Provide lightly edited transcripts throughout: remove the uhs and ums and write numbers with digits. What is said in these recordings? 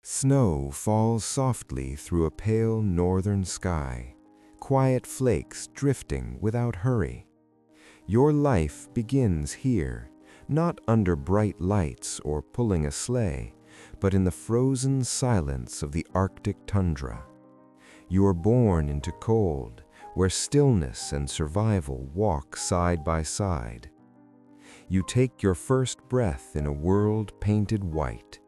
Snow falls softly through a pale northern sky, quiet flakes drifting without hurry. Your life begins here, not under bright lights or pulling a sleigh, but in the frozen silence of the Arctic tundra. You are born into cold, where stillness and survival walk side by side. You take your first breath in a world painted white.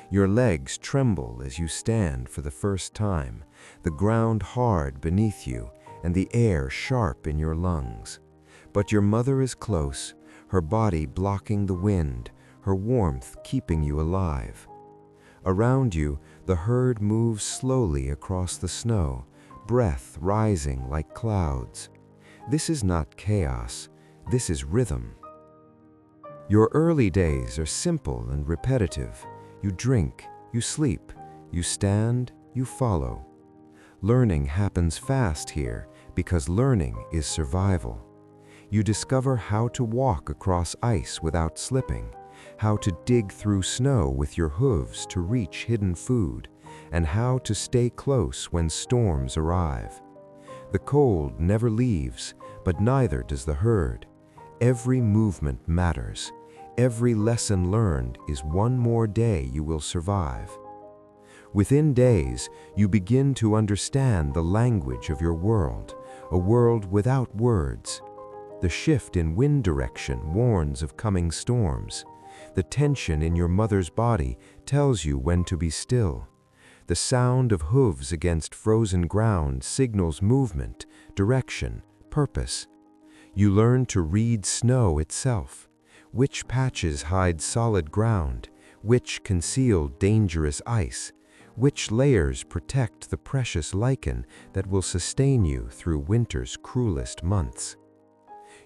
Your legs tremble as you stand for the first time, the ground hard beneath you and the air sharp in your lungs. But your mother is close, her body blocking the wind, her warmth keeping you alive. Around you, the herd moves slowly across the snow, breath rising like clouds. This is not chaos, this is rhythm. Your early days are simple and repetitive. You drink, you sleep, you stand, you follow. Learning happens fast here because learning is survival. You discover how to walk across ice without slipping, how to dig through snow with your hooves to reach hidden food, and how to stay close when storms arrive. The cold never leaves, but neither does the herd. Every movement matters. Every lesson learned is one more day you will survive. Within days, you begin to understand the language of your world, a world without words. The shift in wind direction warns of coming storms. The tension in your mother's body tells you when to be still. The sound of hooves against frozen ground signals movement, direction, purpose. You learn to read snow itself. Which patches hide solid ground, which conceal dangerous ice, which layers protect the precious lichen that will sustain you through winter's cruelest months.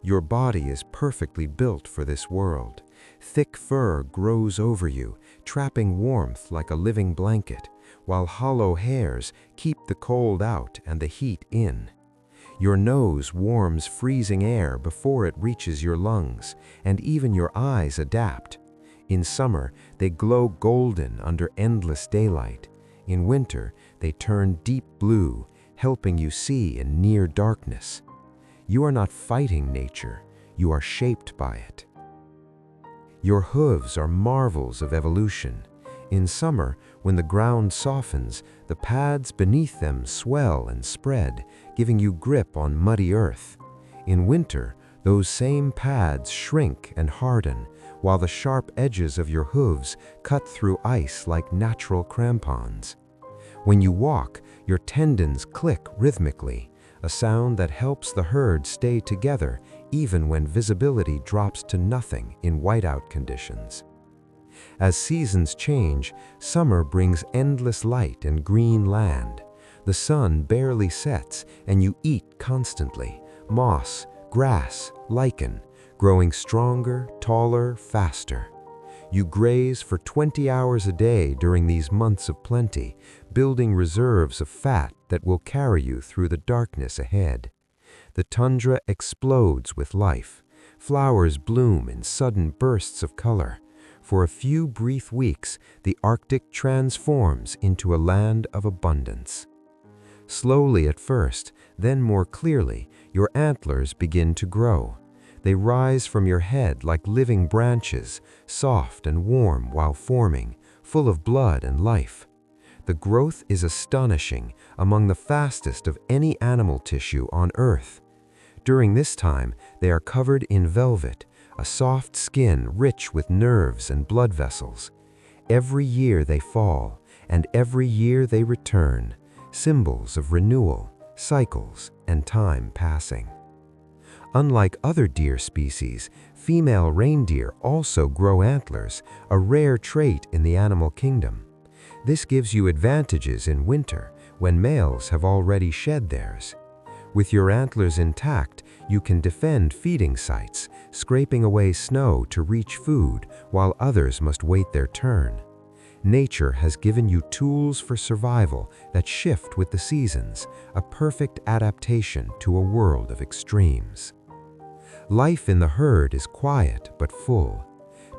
Your body is perfectly built for this world. Thick fur grows over you, trapping warmth like a living blanket, while hollow hairs keep the cold out and the heat in. Your nose warms freezing air before it reaches your lungs, and even your eyes adapt. In summer, they glow golden under endless daylight. In winter, they turn deep blue, helping you see in near darkness. You are not fighting nature, you are shaped by it. Your hooves are marvels of evolution. In summer, when the ground softens, the pads beneath them swell and spread, giving you grip on muddy earth. In winter, those same pads shrink and harden, while the sharp edges of your hooves cut through ice like natural crampons. When you walk, your tendons click rhythmically, a sound that helps the herd stay together even when visibility drops to nothing in whiteout conditions. As seasons change, summer brings endless light and green land. The sun barely sets, and you eat constantly. Moss, grass, lichen, growing stronger, taller, faster. You graze for 20 hours a day during these months of plenty, building reserves of fat that will carry you through the darkness ahead. The tundra explodes with life. Flowers bloom in sudden bursts of color. For a few brief weeks, the Arctic transforms into a land of abundance. Slowly at first, then more clearly, your antlers begin to grow. They rise from your head like living branches, soft and warm while forming, full of blood and life. The growth is astonishing, among the fastest of any animal tissue on Earth. During this time, they are covered in velvet, a soft skin rich with nerves and blood vessels. Every year they fall, and every year they return, symbols of renewal, cycles, and time passing. Unlike other deer species, female reindeer also grow antlers, a rare trait in the animal kingdom. This gives you advantages in winter, when males have already shed theirs. With your antlers intact, you can defend feeding sites, scraping away snow to reach food while others must wait their turn. Nature has given you tools for survival that shift with the seasons, a perfect adaptation to a world of extremes. Life in the herd is quiet but full.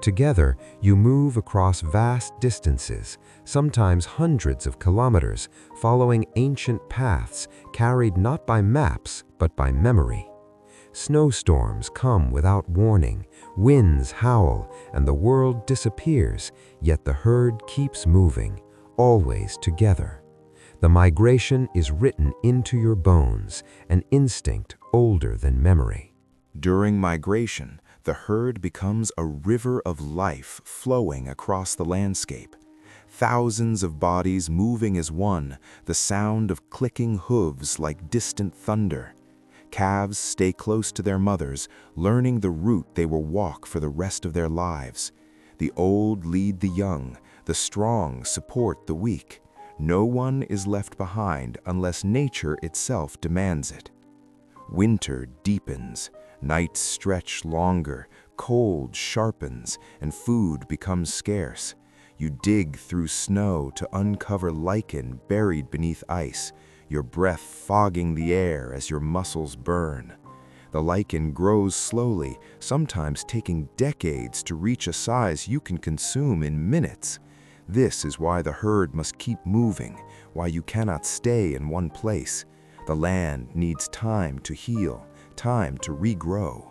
Together, you move across vast distances, sometimes hundreds of kilometers, following ancient paths carried not by maps but by memory. Snowstorms come without warning, winds howl, and the world disappears, yet the herd keeps moving, always together. The migration is written into your bones, an instinct older than memory. During migration, the herd becomes a river of life flowing across the landscape. Thousands of bodies moving as one, the sound of clicking hooves like distant thunder. Calves stay close to their mothers, learning the route they will walk for the rest of their lives. The old lead the young, the strong support the weak. No one is left behind unless nature itself demands it. Winter deepens, nights stretch longer, cold sharpens, and food becomes scarce. You dig through snow to uncover lichen buried beneath ice, your breath fogging the air as your muscles burn. The lichen grows slowly, sometimes taking decades to reach a size you can consume in minutes. This is why the herd must keep moving, why you cannot stay in one place. The land needs time to heal, time to regrow.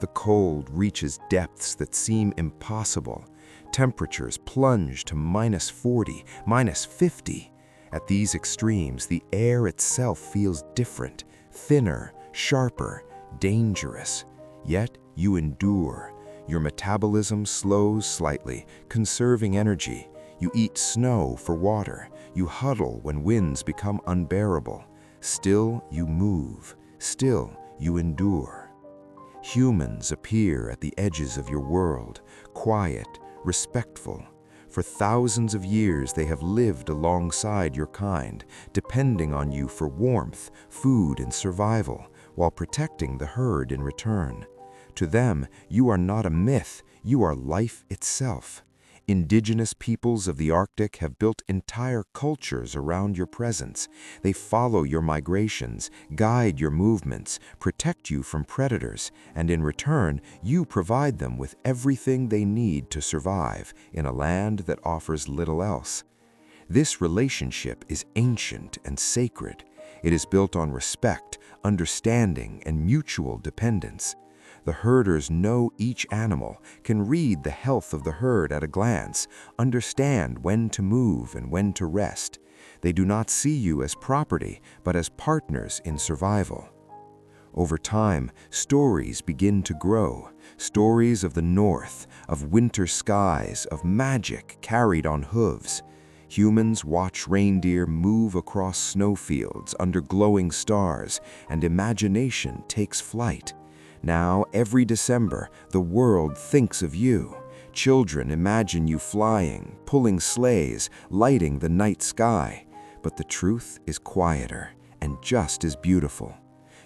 The cold reaches depths that seem impossible. Temperatures plunge to -40, -50. At these extremes, the air itself feels different, thinner, sharper, dangerous. Yet you endure. Your metabolism slows slightly, conserving energy. You eat snow for water. You huddle when winds become unbearable. Still you move. Still you endure. Humans appear at the edges of your world, quiet, respectful. For thousands of years they have lived alongside your kind, depending on you for warmth, food, and survival, while protecting the herd in return. To them, you are not a myth, you are life itself. Indigenous peoples of the Arctic have built entire cultures around your presence. They follow your migrations, guide your movements, protect you from predators, and in return, you provide them with everything they need to survive in a land that offers little else. This relationship is ancient and sacred. It is built on respect, understanding, and mutual dependence. The herders know each animal, can read the health of the herd at a glance, understand when to move and when to rest. They do not see you as property, but as partners in survival. Over time, stories begin to grow. Stories of the north, of winter skies, of magic carried on hooves. Humans watch reindeer move across snowfields under glowing stars, and imagination takes flight. Now, every December, the world thinks of you. Children imagine you flying, pulling sleighs, lighting the night sky. But the truth is quieter and just as beautiful.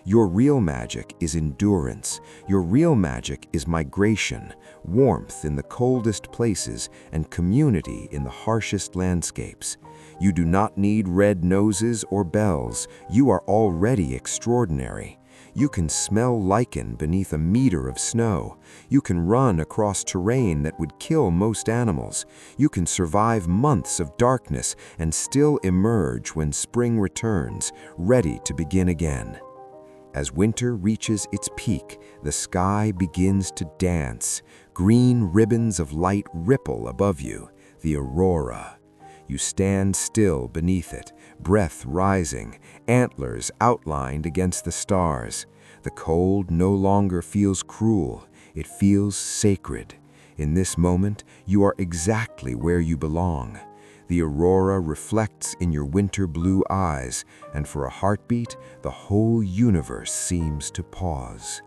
Your real magic is endurance. Your real magic is migration, warmth in the coldest places, and community in the harshest landscapes. You do not need red noses or bells. You are already extraordinary. You can smell lichen beneath a meter of snow. You can run across terrain that would kill most animals. You can survive months of darkness and still emerge when spring returns, ready to begin again. As winter reaches its peak, the sky begins to dance. Green ribbons of light ripple above you, the aurora. You stand still beneath it, breath rising, antlers outlined against the stars. The cold no longer feels cruel, it feels sacred. In this moment, you are exactly where you belong. The aurora reflects in your winter blue eyes, and for a heartbeat, the whole universe seems to pause.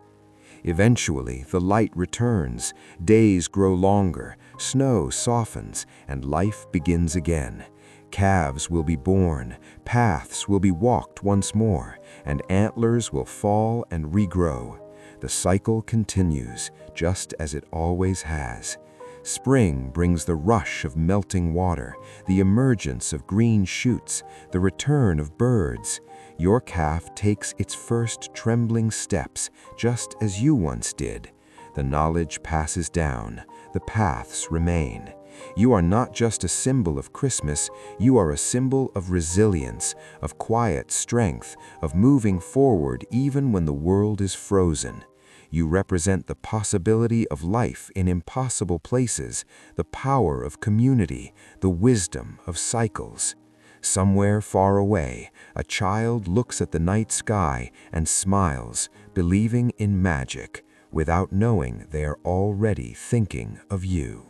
Eventually, the light returns, days grow longer, snow softens, and life begins again. Calves will be born, paths will be walked once more, and antlers will fall and regrow. The cycle continues, just as it always has. Spring brings the rush of melting water, the emergence of green shoots, the return of birds. Your calf takes its first trembling steps, just as you once did. The knowledge passes down. the paths remain. You are not just a symbol of Christmas, you are a symbol of resilience, of quiet strength, of moving forward even when the world is frozen. You represent the possibility of life in impossible places, the power of community, the wisdom of cycles. Somewhere far away, a child looks at the night sky and smiles, believing in magic, without knowing they are already thinking of you.